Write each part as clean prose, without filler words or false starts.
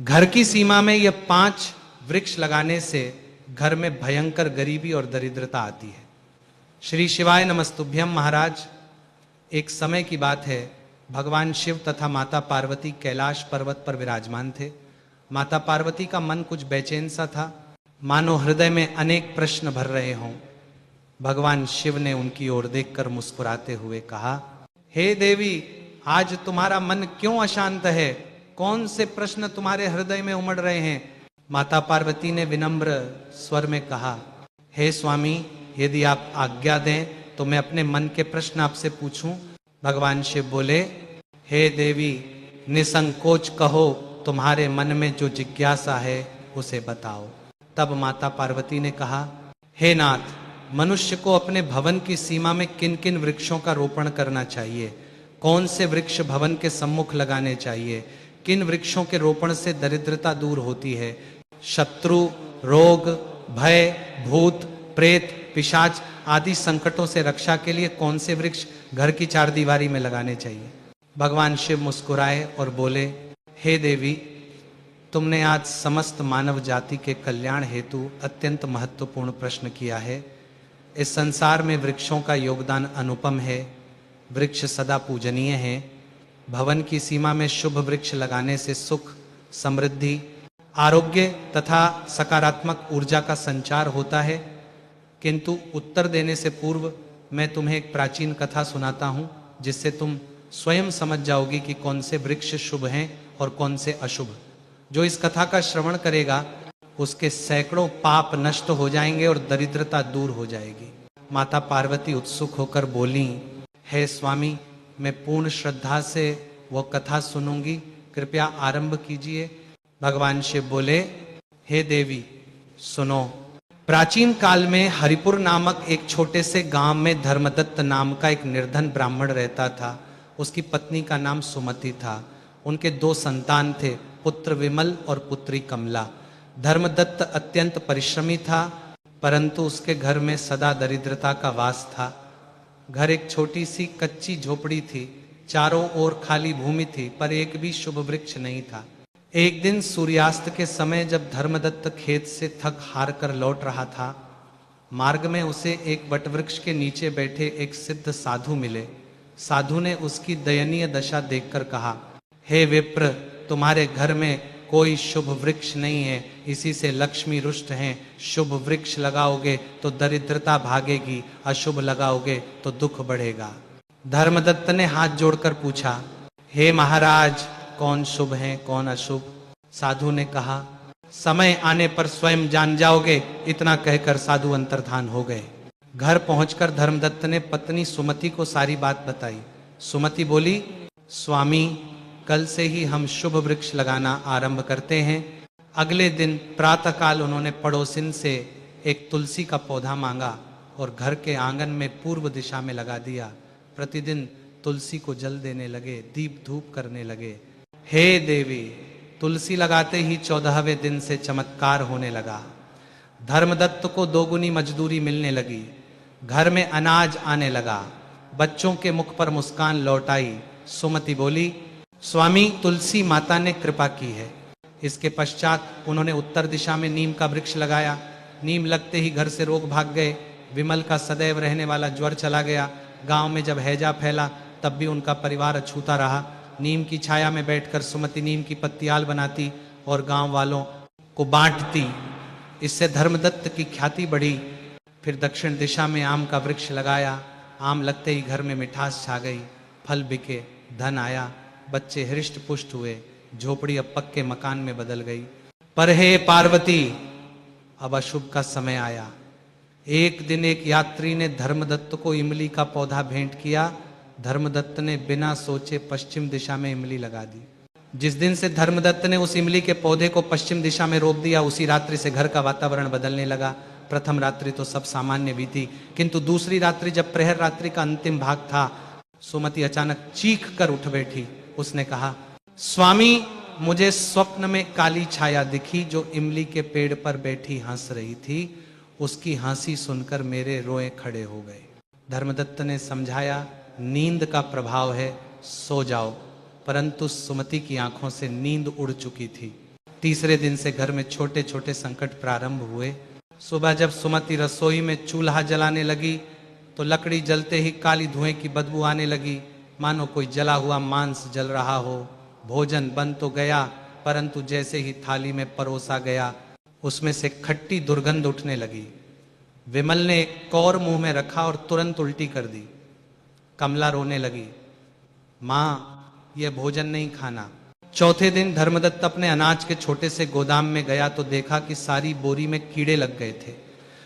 घर की सीमा में ये 5 वृक्ष लगाने से घर में भयंकर गरीबी और दरिद्रता आती है। श्री शिवाय नमस्तुभ्यम। महाराज, एक समय की बात है, भगवान शिव तथा माता पार्वती कैलाश पर्वत पर विराजमान थे। माता पार्वती का मन कुछ बेचैन सा था, मानो हृदय में अनेक प्रश्न भर रहे हों। भगवान शिव ने उनकी ओर देखकर मुस्कुराते हुए कहा, हे देवी, आज तुम्हारा मन क्यों अशांत है? कौन से प्रश्न तुम्हारे हृदय में उमड़ रहे हैं? माता पार्वती ने विनम्र स्वर में कहा, हे स्वामी, यदि आप आज्ञा दें तो मैं अपने मन के प्रश्न आपसे पूछूं। भगवान शिव बोले, हे देवी, निसंकोच कहो, तुम्हारे मन में जो जिज्ञासा है उसे बताओ। तब माता पार्वती ने कहा, हे नाथ, मनुष्य को अपने भवन की सीमा में किन किन वृक्षों का रोपण करना चाहिए? कौन से वृक्ष भवन के सम्मुख लगाने चाहिए? किन वृक्षों के रोपण से दरिद्रता दूर होती है? शत्रु, रोग, भय, भूत, प्रेत, पिशाच आदि संकटों से रक्षा के लिए कौन से वृक्ष घर की चारदीवारी में लगाने चाहिए? भगवान शिव मुस्कुराए और बोले, हे देवी, तुमने आज समस्त मानव जाति के कल्याण हेतु अत्यंत महत्वपूर्ण प्रश्न किया है। इस संसार में वृक्षों का योगदान अनुपम है। वृक्ष सदा पूजनीय है। भवन की सीमा में शुभ वृक्ष लगाने से सुख, समृद्धि, आरोग्य तथा सकारात्मक ऊर्जा का संचार होता है। किंतु उत्तर देने से पूर्व मैं तुम्हें एक प्राचीन कथा सुनाता हूँ, जिससे तुम स्वयं समझ जाओगी कि कौन से वृक्ष शुभ हैं और कौन से अशुभ। जो इस कथा का श्रवण करेगा उसके सैकड़ों पाप नष्ट हो जाएंगे और दरिद्रता दूर हो जाएगी। माता पार्वती उत्सुक होकर बोली, हे स्वामी, मैं पूर्ण श्रद्धा से वो कथा सुनूंगी, कृपया आरंभ कीजिए। भगवान शिव बोले, हे देवी, सुनो। प्राचीन काल में हरिपुर नामक एक छोटे से गांव में धर्मदत्त नाम का एक निर्धन ब्राह्मण रहता था। उसकी पत्नी का नाम सुमति था। उनके 2 संतान थे, पुत्र विमल और पुत्री कमला। धर्मदत्त अत्यंत परिश्रमी था, परंतु उसके घर में सदा दरिद्रता का वास था। घर एक छोटी सी कच्ची झोपड़ी थी, चारों ओर खाली भूमि थी, पर एक भी शुभ वृक्ष नहीं था। एक दिन सूर्यास्त के समय जब धर्मदत्त खेत से थक हार कर लौट रहा था, मार्ग में उसे एक वटवृक्ष के नीचे बैठे एक सिद्ध साधु मिले। साधु ने उसकी दयनीय दशा देखकर कहा, हे विप्र, तुम्हारे घर में कोई शुभ वृक्ष नहीं है, इसी से लक्ष्मी रुष्ट हैं। शुभ वृक्ष लगाओगे तो दरिद्रता भागेगी, अशुभ लगाओगे तो दुख बढ़ेगा। धर्मदत्त ने हाथ जोड़कर पूछा, हे महाराज, कौन शुभ है कौन अशुभ? साधु ने कहा, समय आने पर स्वयं जान जाओगे। इतना कहकर साधु अंतर्धान हो गए। घर पहुंचकर धर्मदत्त ने पत्नी सुमति को सारी बात बताई। सुमति बोली, स्वामी, कल से ही हम शुभ वृक्ष लगाना आरंभ करते हैं। अगले दिन प्रातःकाल उन्होंने पड़ोसिन से एक तुलसी का पौधा मांगा और घर के आंगन में पूर्व दिशा में लगा दिया। प्रतिदिन तुलसी को जल देने लगे, दीप धूप करने लगे। हे देवी, तुलसी लगाते ही 14वें दिन से चमत्कार होने लगा। धर्मदत्त को 2 गुनी मजदूरी मिलने लगी। घर में अनाज आने लगा। बच्चों के मुख पर मुस्कान लौट आई। सुमति बोली, स्वामी, तुलसी माता ने कृपा की है। इसके पश्चात उन्होंने उत्तर दिशा में नीम का वृक्ष लगाया। नीम लगते ही घर से रोग भाग गए। विमल का सदैव रहने वाला ज्वर चला गया। गांव में जब हैजा फैला तब भी उनका परिवार अछूता रहा। नीम की छाया में बैठकर सुमति नीम की पत्तियाल बनाती और गांव वालों को बांटती। इससे धर्मदत्त की ख्याति बढ़ी। फिर दक्षिण दिशा में आम का वृक्ष लगाया। आम लगते ही घर में मिठास छा गई। फल बिके, धन आया, बच्चे हृष्ट पुष्ट हुए। झोपड़ी अब पक्के मकान में बदल गई। पर हे पार्वती, अब अशुभ का समय आया। एक दिन एक यात्री ने धर्मदत्त को इमली का पौधा भेंट किया। धर्मदत्त ने बिना सोचे पश्चिम दिशा में इमली लगा दी। जिस दिन से धर्मदत्त ने उस इमली के पौधे को पश्चिम दिशा में रोप दिया, उसी रात्रि से घर का वातावरण बदलने लगा। प्रथम रात्रि तो सब सामान्य बीती, किंतु दूसरी रात्रि जब प्रहर रात्रि का अंतिम भाग था, सुमति अचानक चीख कर उठ बैठी। उसने कहा, स्वामी, मुझे स्वप्न में काली छाया दिखी जो इमली के पेड़ पर बैठी हंस रही थी। उसकी हंसी सुनकर मेरे रोए खड़े हो गए। धर्मदत्त ने समझाया, नींद का प्रभाव है, सो जाओ। परंतु सुमति की आंखों से नींद उड़ चुकी थी। तीसरे दिन से घर में छोटे छोटे संकट प्रारंभ हुए। सुबह जब सुमति रसोई में चूल्हा जलाने लगी तो लकड़ी जलते ही काली धुएं की बदबू आने लगी, मानो कोई जला हुआ मांस जल रहा हो। भोजन बन तो गया, परंतु जैसे ही थाली में परोसा गया उसमें से खट्टी दुर्गंध उठने लगी। विमल ने एक कौर मुंह में रखा और तुरंत उल्टी कर दी। कमला रोने लगी, माँ यह भोजन नहीं खाना। चौथे दिन धर्मदत्त अपने अनाज के छोटे से गोदाम में गया तो देखा कि सारी बोरी में कीड़े लग गए थे।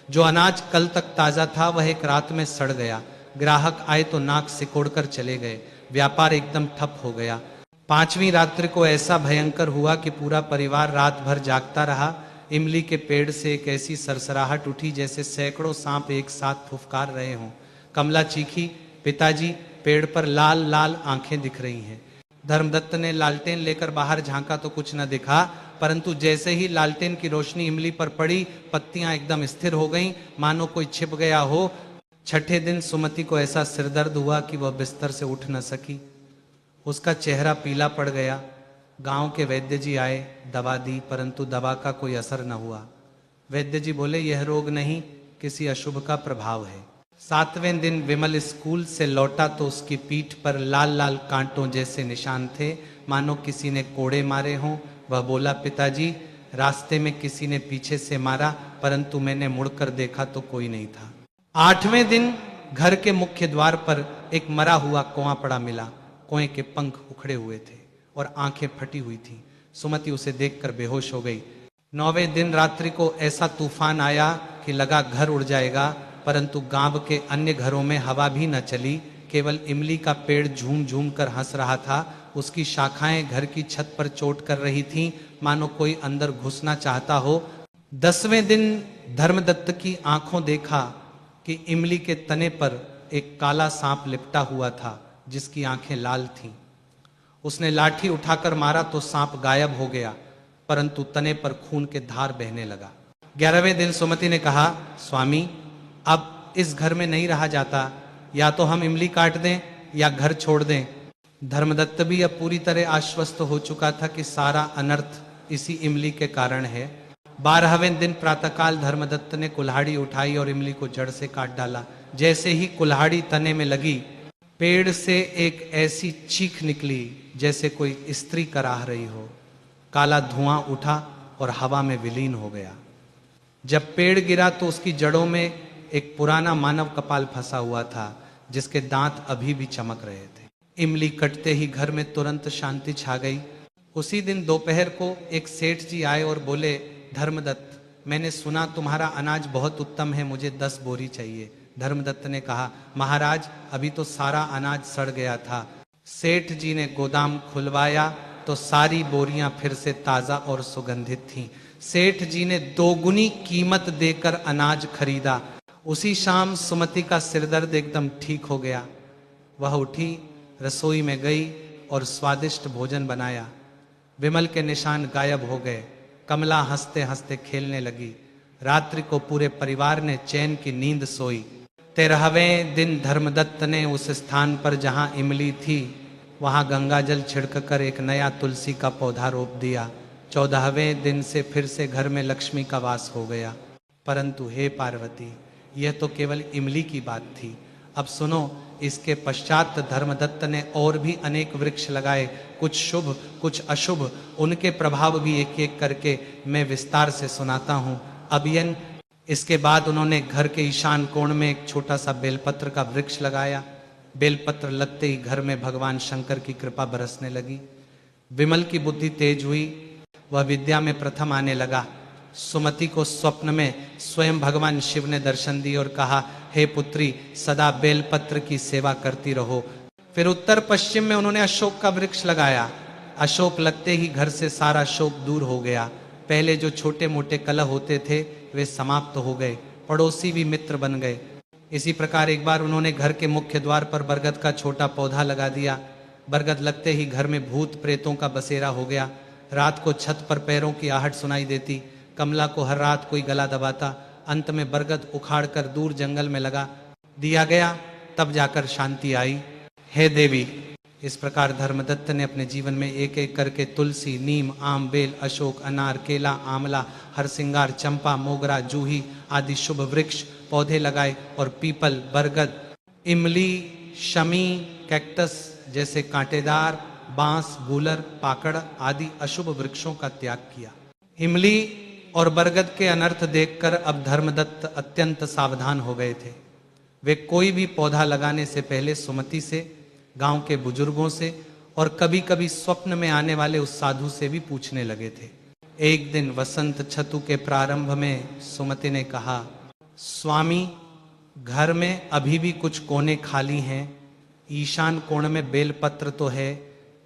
जो अनाज कल तक ताजा था वह एक रात में सड़ गया। ग्राहक आए तो नाक सिकोड़कर चले गए। व्यापार एकदम ठप हो गया। पांचवी रात्रि को ऐसा भयंकर हुआ कि पूरा परिवार रात भर जागता रहा। इमली के पेड़ से एक ऐसी सरसराहट उठी जैसे सैकड़ों सांप एक साथ फुफकार रहे हों। कमला चीखी, पिताजी पेड़ पर लाल लाल आंखें दिख रही हैं। धर्मदत्त ने लालटेन लेकर बाहर झांका तो कुछ न दिखा, परंतु जैसे ही लालटेन की रोशनी इमली पर पड़ी पत्तियां एकदम स्थिर हो गईं, मानो कोई छिप गया हो। छठे दिन सुमति को ऐसा सिरदर्द हुआ कि वह बिस्तर से उठ न सकी। उसका चेहरा पीला पड़ गया। गांव के वैद्य जी आए, दवा दी, परंतु दवा का कोई असर न हुआ। वैद्य जी बोले, यह रोग नहीं, किसी अशुभ का प्रभाव है। सातवें दिन विमल स्कूल से लौटा तो उसकी पीठ पर लाल लाल कांटों जैसे निशान थे, मानो किसी ने कोड़े मारे हों। वह बोला, पिताजी रास्ते में किसी ने पीछे से मारा, परंतु मैंने मुड़कर देखा तो कोई नहीं था। आठवें दिन घर के मुख्य द्वार पर एक मरा हुआ कौआ पड़ा मिला। कौए के पंख उखड़े हुए थे और आंखें फटी हुई थीं। सुमति उसे देखकर बेहोश हो गई। नौवें दिन रात्रि को ऐसा तूफान आया कि लगा घर उड़ जाएगा, परंतु गांव के अन्य घरों में हवा भी न चली। केवल इमली का पेड़ झूम झूम कर हंस रहा था। उसकी शाखाएं घर की छत पर चोट कर रही थीं, मानो कोई अंदर घुसना चाहता हो। 10वें दिन धर्मदत्त की आंखों देखा कि इमली के तने पर एक काला सांप लिपटा हुआ था जिसकी आंखें लाल थीं। उसने लाठी उठाकर मारा तो सांप गायब हो गया, परंतु तने पर खून के धार बहने लगा। 11वें दिन सुमति ने कहा, स्वामी अब इस घर में नहीं रहा जाता, या तो हम इमली काट दें या घर छोड़ दें। धर्मदत्त भी अब पूरी तरह आश्वस्त हो चुका था कि सारा अनर्थ इसी इमली के कारण है। 12वें दिन प्रातःकाल धर्मदत्त ने कुल्हाड़ी उठाई और इमली को जड़ से काट डाला। जैसे ही कुल्हाड़ी तने में लगी, पेड़ से एक ऐसी चीख निकली जैसे कोई स्त्री कराह रही हो। काला धुआं उठा और हवा में विलीन हो गया। जब पेड़ गिरा तो उसकी जड़ों में एक पुराना मानव कपाल फंसा हुआ था जिसके दांत अभी भी चमक रहे थे। इमली कटते ही घर में तुरंत शांति छा गई। उसी दिन दोपहर को एक सेठ जी आए और बोले, धर्मदत्त मैंने सुना तुम्हारा अनाज बहुत उत्तम है, मुझे 10 बोरी चाहिए। धर्मदत्त ने कहा, महाराज अभी तो सारा अनाज सड़ गया था। सेठ जी ने गोदाम खुलवाया तो सारी बोरियां फिर से ताजा और सुगंधित थीं। सेठ जी ने 2 गुनी कीमत देकर अनाज खरीदा। उसी शाम सुमति का सिरदर्द एकदम ठीक हो गया। वह उठी, रसोई में गई और स्वादिष्ट भोजन बनाया। विमल के निशान गायब हो गए। कमला हंसते हंसते खेलने लगी। रात्रि को पूरे परिवार ने चैन की नींद सोई। 13वें दिन धर्मदत्त ने उस स्थान पर जहां इमली थी वहां गंगाजल छिड़ककर एक नया तुलसी का पौधा रोप दिया। 14वें दिन से फिर से घर में लक्ष्मी का वास हो गया। परंतु हे पार्वती, यह तो केवल इमली की बात थी। अब सुनो, इसके पश्चात धर्मदत्त ने और भी अनेक वृक्ष लगाए, कुछ शुभ कुछ अशुभ। उनके प्रभाव भी एक एक करके मैं विस्तार से सुनाता हूँ। अभियन इसके बाद उन्होंने घर के ईशान कोण में एक छोटा सा बेलपत्र का वृक्ष लगाया। बेलपत्र लगते ही घर में भगवान शंकर की कृपा बरसने लगी। विमल की बुद्धि तेज हुई, वह विद्या में प्रथम आने लगा। सुमति को स्वप्न में स्वयं भगवान शिव ने दर्शन दी और कहा, हे पुत्री सदा बेलपत्र की सेवा करती रहो। फिर उत्तर पश्चिम में उन्होंने अशोक का वृक्ष लगाया। अशोक लगते ही घर से सारा शोक दूर हो गया। पहले जो छोटे मोटे कलह होते थे वे समाप्त हो गए। पड़ोसी भी मित्र बन गए। इसी प्रकार एक बार उन्होंने घर के मुख्य द्वार पर बरगद का छोटा पौधा लगा दिया। बरगद लगते ही घर में भूत प्रेतों का बसेरा हो गया। रात को छत पर पैरों की आहट सुनाई देती। कमला को हर रात कोई गला दबाता। अंत में बरगद उखाड़ कर दूर जंगल में लगा दिया गया। तब जाकर शांति आई। हे देवी, इस प्रकार धर्मदत्त ने अपने जीवन में एक एक करके तुलसी, नीम, आम, बेल, अशोक, अनार, केला, आंवला, हरसिंगार, चंपा, मोगरा, जूही आदि शुभ वृक्ष पौधे लगाए और पीपल, बरगद, इमली, शमी, कैक्टस जैसे कांटेदार, बांस, गूलर, पाकड़ आदि अशुभ वृक्षों का त्याग किया। इमली और बरगद के अनर्थ देखकर अब धर्मदत्त अत्यंत सावधान हो गए थे। वे कोई भी पौधा लगाने से पहले सुमति से, गांव के बुजुर्गों से और कभी कभी स्वप्न में आने वाले उस साधु से भी पूछने लगे थे। एक दिन वसंत छतु के प्रारंभ में सुमति ने कहा, स्वामी, घर में अभी भी कुछ कोने खाली हैं। ईशान कोण में बेलपत्र तो है,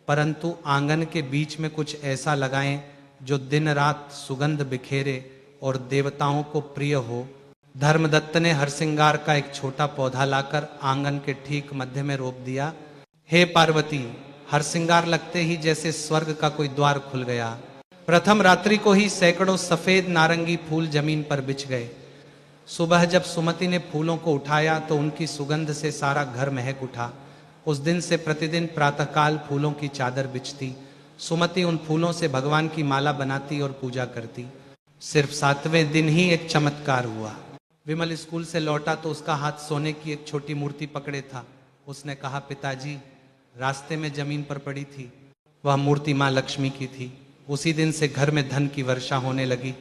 परंतु आंगन के बीच में कुछ ऐसा लगाएं जो दिन रात सुगंध बिखेरे और देवताओं को प्रिय हो। धर्मदत्त ने हरसिंगार का एक छोटा पौधा लाकर आंगन के ठीक मध्य में रोप दिया। हे पार्वती, हरसिंगार लगते ही जैसे स्वर्ग का कोई द्वार खुल गया। प्रथम रात्रि को ही सैकड़ों सफेद नारंगी फूल जमीन पर बिछ गए। सुबह जब सुमति ने फूलों को उठाया तो उनकी सुगंध से सारा घर महक उठा। उस दिन से प्रतिदिन प्रातःकाल फूलों की चादर बिछती। सुमति उन फूलों से भगवान की माला बनाती और पूजा करती। सिर्फ 7वें दिन ही एक चमत्कार हुआ। विमल स्कूल से लौटा तो उसका हाथ सोने की एक छोटी मूर्ति पकड़े था। उसने कहा, पिताजी, रास्ते में जमीन पर पड़ी थी, वह मूर्ति माँ लक्ष्मी की थी। उसी दिन से घर में धन की वर्षा होने लगी।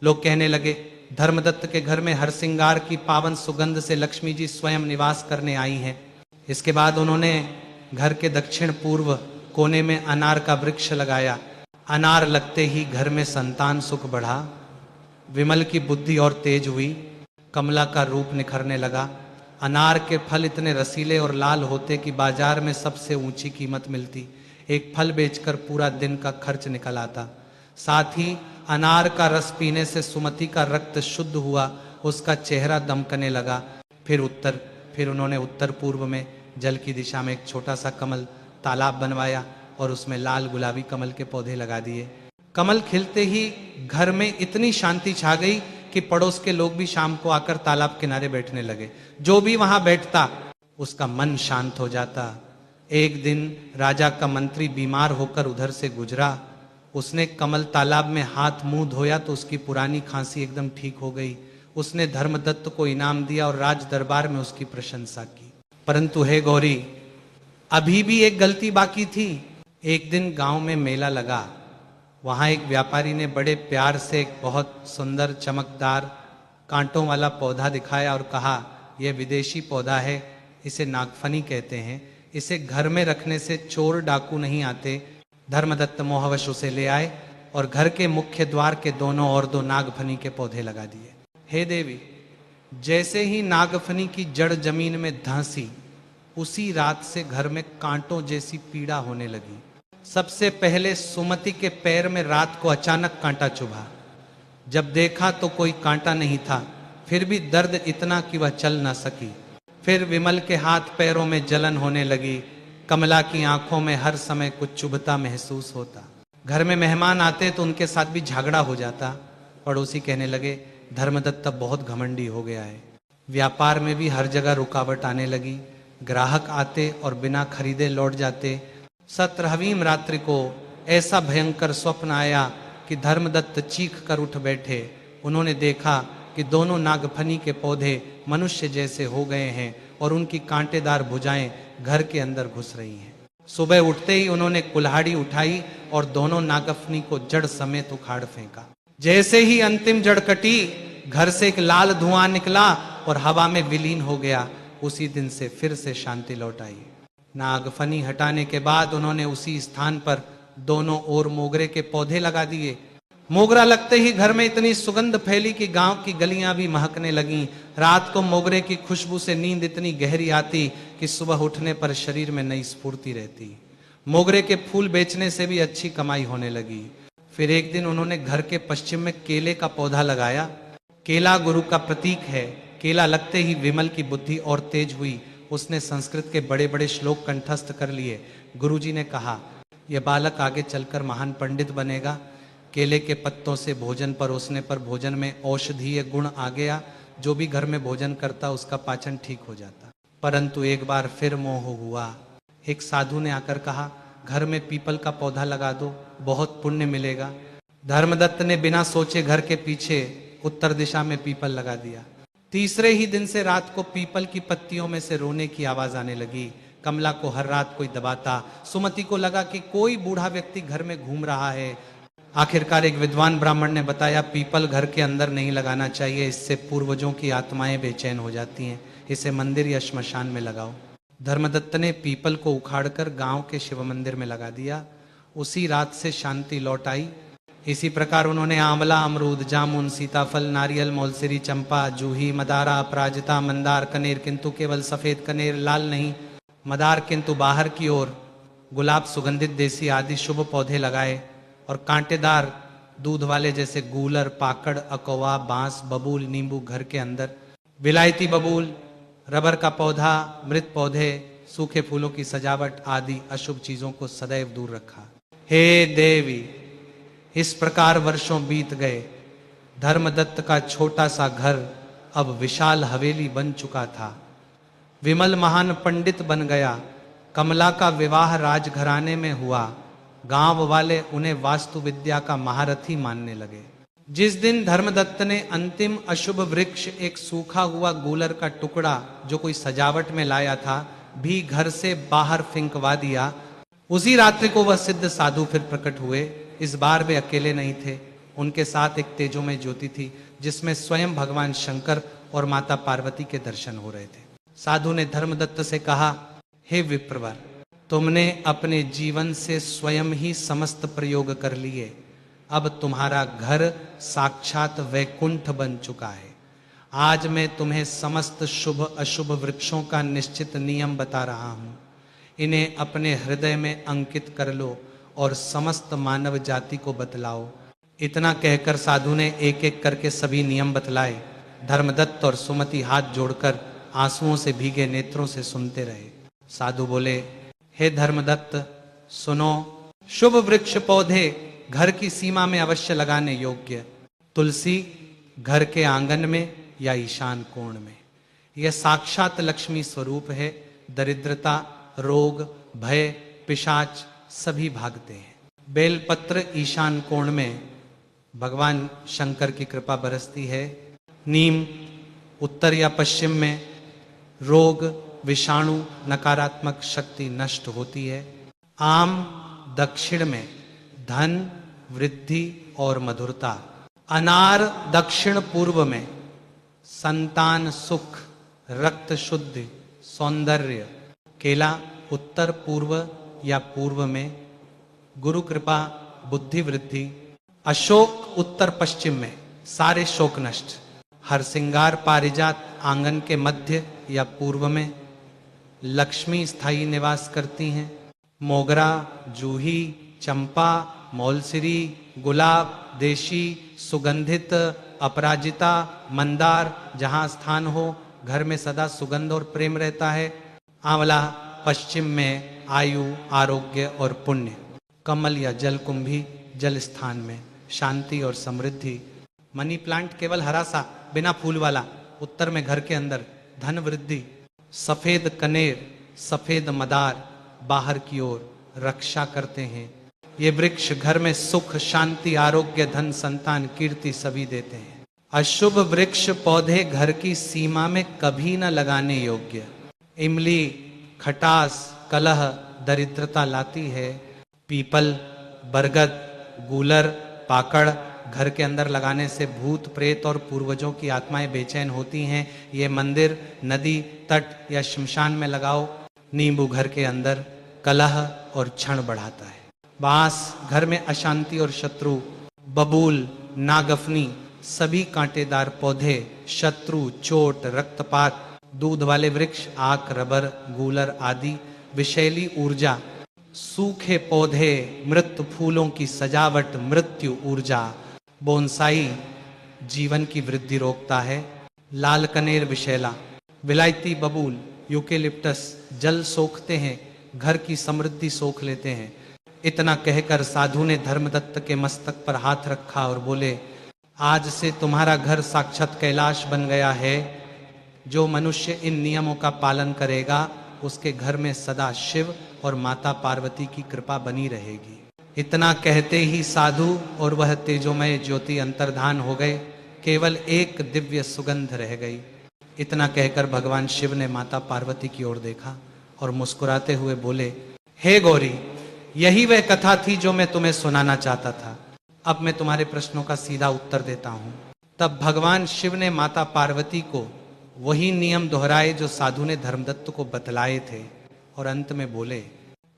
लोग कहने लगे, धर्मदत्त के घर में हरसिंगार की पावन सुगंध से लक्ष्मी जी स्वयं निवास करने आई हैं। इसके बाद उन्होंने घर के दक्षिण पूर्व कोने में अनार का वृक्ष लगाया। अनार लगते ही घर में संतान सुख बढ़ा। विमल की बुद्धि और तेज हुई। कमला का रूप निखरने लगा। अनार के फल इतने रसीले और लाल होते कि बाजार में सबसे ऊंची कीमत मिलती। एक फल बेचकर पूरा दिन का खर्च निकल आता। साथ ही अनार का रस पीने से सुमति का रक्त शुद्ध हुआ, उसका चेहरा दमकने लगा। फिर उन्होंने उत्तर पूर्व में जल की दिशा में एक छोटा सा कमल तालाब बनवाया और उसमें लाल गुलाबी कमल के पौधे लगा दिए। कमल खिलते ही घर में इतनी शांति छा गई कि पड़ोस के लोग भी शाम को आकर तालाब किनारे बैठने लगे। जो भी वहां बैठता उसका मन शांत हो जाता। एक दिन राजा का मंत्री बीमार होकर उधर से गुजरा। उसने कमल तालाब में हाथ मुंह धोया तो उसकी पुरानी खांसी एकदम ठीक हो गई। उसने धर्मदत्त को इनाम दिया और राज दरबार में उसकी प्रशंसा की। परंतु हे गौरी, अभी भी एक गलती बाकी थी। एक दिन गांव में मेला लगा। वहां एक व्यापारी ने बड़े प्यार से एक बहुत सुंदर चमकदार कांटों वाला पौधा दिखाया और कहा, यह विदेशी पौधा है, इसे नागफनी कहते हैं। इसे घर में रखने से चोर डाकू नहीं आते। धर्मदत्त मोहवश उसे ले आए और घर के मुख्य द्वार के दोनों ओर 2 नागफनी के पौधे लगा दिए। हे देवी, जैसे ही नागफनी की जड़ जमीन में धंसी, उसी रात से घर में कांटों जैसी पीड़ा होने लगी। सबसे पहले सुमति के पैर में रात को अचानक कांटा चुभा। जब देखा तो कोई कांटा नहीं था, फिर भी दर्द इतना कि वह चल ना सकी। फिर विमल के हाथ पैरों में जलन होने लगी। कमला की आंखों में हर समय कुछ चुभता महसूस होता। घर में मेहमान आते तो उनके साथ भी झगड़ा हो जाता। पड़ोसी कहने लगे, धर्मदत्त बहुत घमंडी हो गया है। व्यापार में भी हर जगह रुकावट आने लगी। ग्राहक आते और बिना खरीदे लौट जाते। 17वीं रात्रि को ऐसा भयंकर स्वप्न आया कि धर्मदत्त चीख कर उठ बैठे। उन्होंने देखा कि दोनों नागफनी के पौधे मनुष्य जैसे हो गए हैं और उनकी कांटेदार भुजाएं घर के अंदर घुस रही हैं। सुबह उठते ही उन्होंने कुल्हाड़ी उठाई और दोनों नागफनी को जड़ समेत उखाड़ फेंका। जैसे ही अंतिम जड़ कटी, घर से एक लाल धुआं निकला और हवा में विलीन हो गया। उसी दिन से फिर से शांति लौट आई। नागफनी हटाने के बाद उन्होंने उसी स्थान पर दोनों ओर मोगरे के पौधे लगा दिए। मोगरा लगते ही घर में इतनी सुगंध फैली कि गांव की गलियां भी महकने लगीं। रात को मोगरे की खुशबू से नींद इतनी गहरी आती कि सुबह उठने पर शरीर में नई स्फूर्ति रहती। मोगरे के फूल बेचने से भी अच्छी कमाई होने लगी। फिर एक दिन उन्होंने घर के पश्चिम में केले का पौधा लगाया। केला गुरु का प्रतीक है। केला लगते ही विमल की बुद्धि और तेज हुई। उसने संस्कृत के बड़े बड़े श्लोक कंठस्थ कर लिए। गुरुजी ने कहा, यह बालक आगे चलकर महान पंडित बनेगा। केले के पत्तों से भोजन परोसने पर भोजन में औषधीय गुण आ गया। जो भी घर में भोजन करता उसका पाचन ठीक हो जाता। परंतु एक बार फिर मोह हुआ। एक साधु ने आकर कहा, घर में पीपल का पौधा लगा दो, बहुत पुण्य मिलेगा। धर्मदत्त ने बिना सोचे घर के पीछे उत्तर दिशा में पीपल लगा दिया। तीसरे ही दिन से रात को पीपल की पत्तियों में से रोने की आवाज आने लगी। कमला को हर रात कोई दबाता। सुमति को लगा कि कोई बूढ़ा व्यक्ति घर में घूम रहा है। आखिरकार एक विद्वान ब्राह्मण ने बताया, पीपल घर के अंदर नहीं लगाना चाहिए, इससे पूर्वजों की आत्माएं बेचैन हो जाती हैं, इसे मंदिर या श्मशान में लगाओ। धर्मदत्त ने पीपल को उखाड़कर गांव के शिव मंदिर में लगा दिया। उसी रात से शांति लौट आई। इसी प्रकार उन्होंने आंवला, अमरूद, जामुन, सीताफल, नारियल, मौलसिरी, चंपा, जूही, मदारा, अपराजिता, मंदार, कनेर, किंतु केवल सफेद कनेर, लाल नहीं, मदार किंतु बाहर की ओर, गुलाब, सुगंधित देसी आदि शुभ पौधे लगाए और कांटेदार दूध वाले जैसे गूलर, पाकड़, अकवा, बांस, बबूल, नींबू घर के अंदर, विलायती बबूल, रबर का पौधा, मृत पौधे, सूखे फूलों की सजावट आदि अशुभ चीजों को सदैव दूर रखा। हे देवी, इस प्रकार वर्षों बीत गए। धर्मदत्त का छोटा सा घर अब विशाल हवेली बन चुका था। विमल महान पंडित बन गया। कमला का विवाह राजघराने में हुआ। गांव वाले उन्हें वास्तु विद्या का महारथी मानने लगे। जिस दिन धर्मदत्त ने अंतिम अशुभ वृक्ष, एक सूखा हुआ गूलर का टुकड़ा जो कोई सजावट में लाया था, भी घर से बाहर फेंकवा दिया, उसी रात्रि को वह सिद्ध साधु फिर प्रकट हुए। इस बार वे अकेले नहीं थे, उनके साथ एक तेजोमय ज्योति थी जिसमें स्वयं भगवान शंकर और माता पार्वती के दर्शन हो रहे थे। साधु ने धर्मदत्त से कहा, हे विप्रवर, तुमने अपने जीवन से स्वयं ही समस्त प्रयोग कर लिए। अब तुम्हारा घर साक्षात वैकुंठ बन चुका है। आज मैं तुम्हें समस्त शुभ अशुभ वृक्षों का निश्चित नियम बता रहा हूं। इन्हें अपने हृदय में अंकित कर लो और समस्त मानव जाति को बतलाओ। इतना कहकर साधु ने एक एक करके सभी नियम बतलाए। धर्मदत्त और सुमति हाथ जोड़कर आंसुओं से भीगे नेत्रों से सुनते रहे। साधु बोले, हे धर्मदत्त, सुनो, शुभ वृक्ष पौधे घर की सीमा में अवश्य लगाने योग्य। तुलसी घर के आंगन में या ईशान कोण में। यह साक्षात लक्ष्मी स्वरूप है। दरिद्रता, रोग, भय, पिशाच सभी भागते हैं। बेलपत्र ईशान कोण में भगवान शंकर की कृपा बरसती है। नीम उत्तर या पश्चिम में रोग, विषाणु, नकारात्मक शक्ति नष्ट होती है। आम दक्षिण में धन, वृद्धि और मधुरता। अनार दक्षिण पूर्व में संतान सुख, रक्त शुद्धि, सौंदर्य। केला उत्तर पूर्व या पूर्व में गुरु कृपा, बुद्धि वृद्धि। अशोक उत्तर पश्चिम में सारे शोक नष्ट। हरसिंगार पारिजात आंगन के मध्य या पूर्व में लक्ष्मी स्थायी निवास करती हैं। मोगरा, जूही, चंपा, मौलसिरी, गुलाब, देशी, सुगंधित, अपराजिता, मंदार जहां स्थान हो घर में सदा सुगंध और प्रेम रहता है। आंवला पश्चिम में आयु, आरोग्य और पुण्य। कमल या जलकुंभी जल स्थान में शांति और समृद्धि। मनी प्लांट केवल हरा सा बिना फूल वाला उत्तर में घर के अंदर धन वृद्धि। सफेद कनेर, सफेद मदार बाहर की ओर रक्षा करते हैं। ये वृक्ष घर में सुख, शांति, आरोग्य, धन, संतान, कीर्ति सभी देते हैं। अशुभ वृक्ष पौधे घर की सीमा में कभी न लगाने योग्य। इमली खटास, कलह, दरिद्रता लाती है। पीपल, बरगद, गूलर, पाकड़ घर के अंदर लगाने से भूत, प्रेत और पूर्वजों की आत्माएं बेचैन होती हैं। ये मंदिर, नदी, तट या शमशान में लगाओ। नींबू घर के अंदर कलह और क्षण बढ़ाता है। बांस घर में अशांति और शत्रु। बबूल, नागफनी सभी कांटेदार पौधे शत्रु, चोट, रक्तपात। दूध वाले वृक्ष आक, रबर, गूलर आदि विषैली ऊर्जा। सूखे पौधे, मृत फूलों की सजावट, मृत्यु ऊर्जा। बोनसाई जीवन की वृद्धि रोकता है। लाल कनेर विषैला। विलायती बबूल, यूकेलिप्टस जल सोखते हैं, घर की समृद्धि सोख लेते हैं। इतना कहकर साधु ने धर्मदत्त के मस्तक पर हाथ रखा और बोले, आज से तुम्हारा घर साक्षात कैलाश बन गया है। जो मनुष्य इन नियमों का पालन करेगा उसके घर में सदा शिव और माता पार्वती की कृपा बनी रहेगी। इतना कहते ही साधु और वह तेजोमय ज्योति अंतर्धान हो गए, केवल एक दिव्य सुगंध रह गई। इतना कहकर भगवान शिव ने माता पार्वती की ओर देखा और मुस्कुराते हुए बोले, हे गौरी, यही वह कथा थी जो मैं तुम्हें सुनाना चाहता था। अब मैं तुम्हारे प्रश्नों का सीधा उत्तर देता हूं। तब भगवान शिव ने माता पार्वती को वही नियम दोहराए जो साधु ने धर्मदत्त को बतलाए थे और अंत में बोले,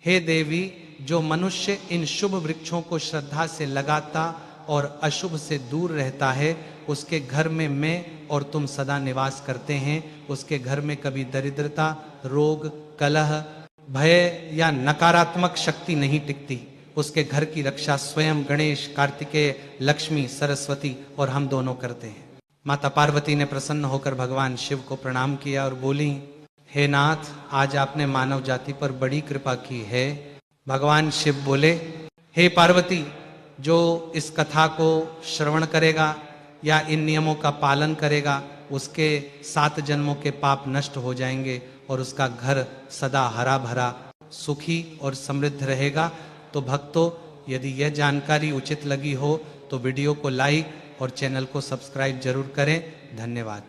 हे देवी, जो मनुष्य इन शुभ वृक्षों को श्रद्धा से लगाता और अशुभ से दूर रहता है, उसके घर में मैं और तुम सदा निवास करते हैं। उसके घर में कभी दरिद्रता, रोग, कलह, भय या नकारात्मक शक्ति नहीं टिकती। उसके घर की रक्षा स्वयं गणेश, कार्तिकेय, लक्ष्मी, सरस्वती और हम दोनों करते हैं। माता पार्वती ने प्रसन्न होकर भगवान शिव को प्रणाम किया और बोली, हे नाथ, आज आपने मानव जाति पर बड़ी कृपा की है। भगवान शिव बोले, हे पार्वती, जो इस कथा को श्रवण करेगा या इन नियमों का पालन करेगा, उसके 7 जन्मों के पाप नष्ट हो जाएंगे और उसका घर सदा हरा भरा, सुखी और समृद्ध रहेगा। तो भक्तों, यदि यह जानकारी उचित लगी हो तो वीडियो को लाइक और चैनल को सब्सक्राइब जरूर करें। धन्यवाद।